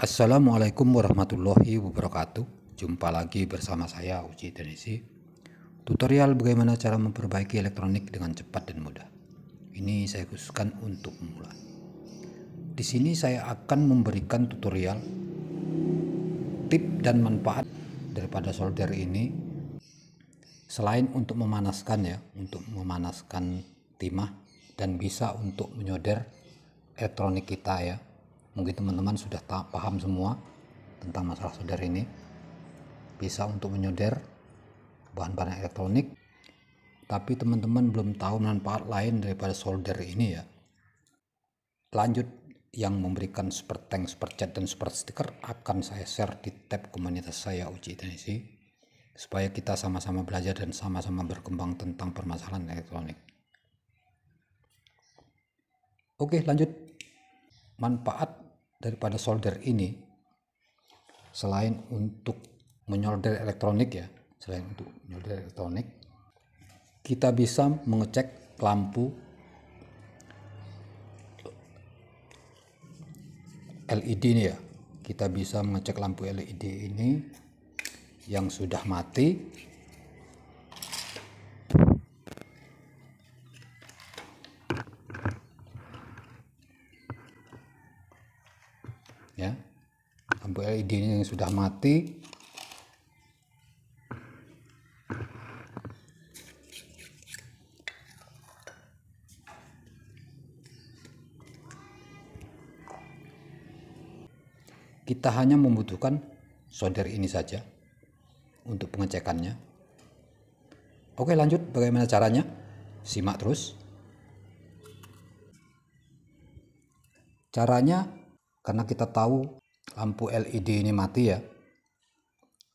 Assalamualaikum warahmatullahi wabarakatuh. Jumpa lagi bersama saya Uji Tenisi. Tutorial bagaimana cara memperbaiki elektronik dengan cepat dan mudah. Ini saya khususkan untuk pemula. Di sini saya akan memberikan tutorial tip dan manfaat daripada solder ini. Selain untuk memanaskan untuk memanaskan timah dan bisa untuk menyolder elektronik kita. Mungkin teman-teman sudah paham semua tentang masalah solder ini. Bisa untuk menyolder bahan-bahan elektronik, tapi teman-teman belum tahu manfaat lain daripada solder ini Lanjut, yang memberikan super tank, super chat, dan super stiker akan saya share di tab komunitas saya Uji Tenisi, supaya kita sama-sama belajar dan sama-sama berkembang tentang permasalahan elektronik. Oke, lanjut. Manfaat daripada solder ini, selain untuk menyolder elektronik kita bisa mengecek lampu LED ini Kita bisa mengecek lampu LED ini yang sudah mati. Lampu LED ini yang sudah mati, kita hanya membutuhkan solder ini saja untuk pengecekannya. Oke, lanjut. Bagaimana caranya? Simak terus. Caranya, karena kita tahu lampu LED ini mati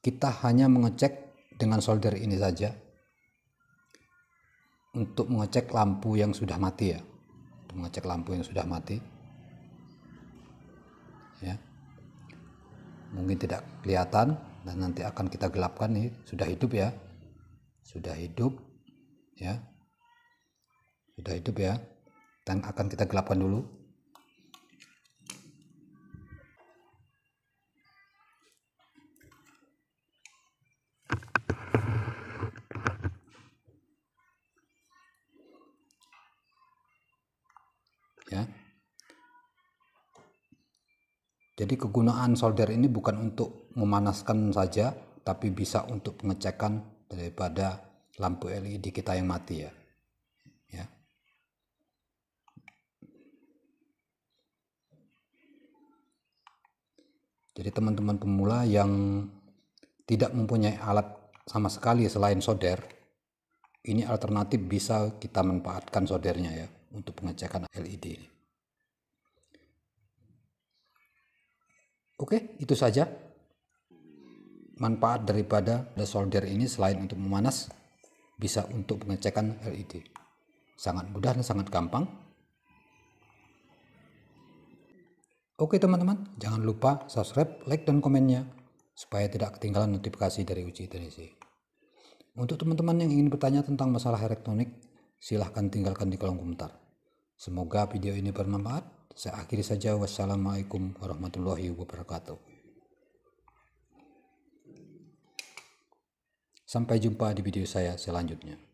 kita hanya mengecek dengan solder ini saja untuk mengecek lampu yang sudah mati mengecek lampu yang sudah mati mungkin tidak kelihatan dan nanti akan kita gelapkan. Nih sudah hidup sudah hidup dan akan kita gelapkan dulu. Jadi kegunaan solder ini bukan untuk memanaskan saja, tapi bisa untuk pengecekan daripada lampu LED kita yang mati Jadi teman-teman pemula yang tidak mempunyai alat sama sekali selain solder, ini alternatif bisa kita manfaatkan soldernya untuk pengecekan LED ini. Oke, itu saja manfaat daripada solder ini. Selain untuk memanas, bisa untuk pengecekan LED. Sangat mudah dan sangat gampang. Oke teman-teman, jangan lupa subscribe, like, dan komennya supaya tidak ketinggalan notifikasi dari Uji Tenisi. Untuk teman-teman yang ingin bertanya tentang masalah elektronik, silahkan tinggalkan di kolom komentar. Semoga video ini bermanfaat. Saya akhiri saja. Wassalamualaikum warahmatullahi wabarakatuh. Sampai jumpa di video saya selanjutnya.